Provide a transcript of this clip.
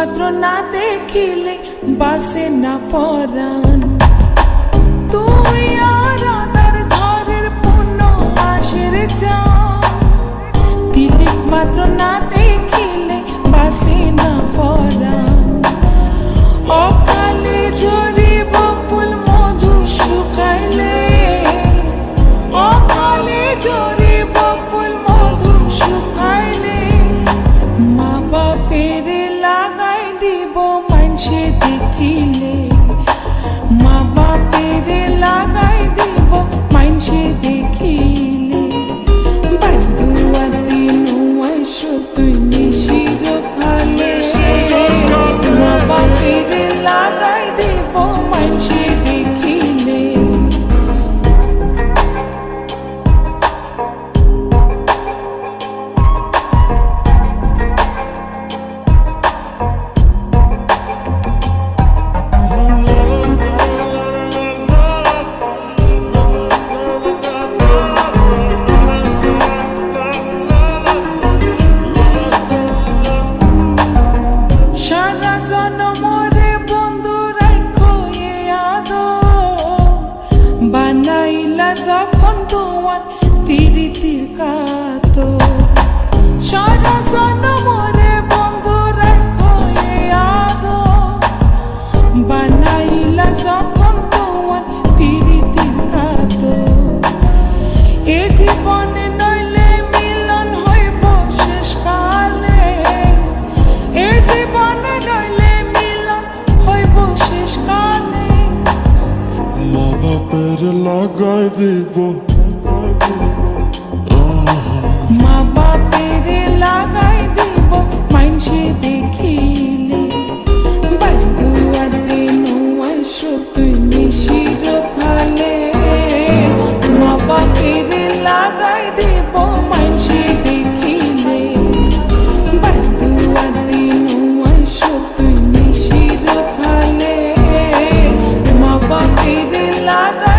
মাত্র না দেখিলে বাসে না পরাণ। তুই আর আদার ঘরের পূর্ণ মাসের চান, তিলিক মাত্র না দেখিলে বাসে না পরাণ। অকালে ঝরিব ফুল মধু শুকাইলে, অকালে ঝরিব ফুল মধু শুকাইলে, মা বাপের লাগাই দিব মানসে দেখিলে, মা বাপের লাগাই দিব মানসে দেখিলে। বান্ধুয়াতি নুয়াই তুই নিশির খালে, মা বাপের লাগাই দিব মানসে দেখিলে। সারা জনমরে বন্ধু রাখো এ আদর, বানাইলা যখন তোমার তিরিতির কাতর। সারা জনমরে বন্ধু রাখো এ আদর, বানাইলা যখন তোমার তিরিতির কাতর। এ জীবনে নইলে মিলন হইব শেষকালে, এ জীবনে নইলে মিলন হইব শেষকালে। মা বাপের লাগাই দিব, মা বাপের লাগাই দিব মানসে দেখিলে। বান্ধুয়াতে নুয়াই তুই নিশির খালে, মা বাপের লাগাই দিব মানসে দেখিলে। বান্ধুয়াতে নুয়াই তুই নিশির খালে, মা বাপের লাগাই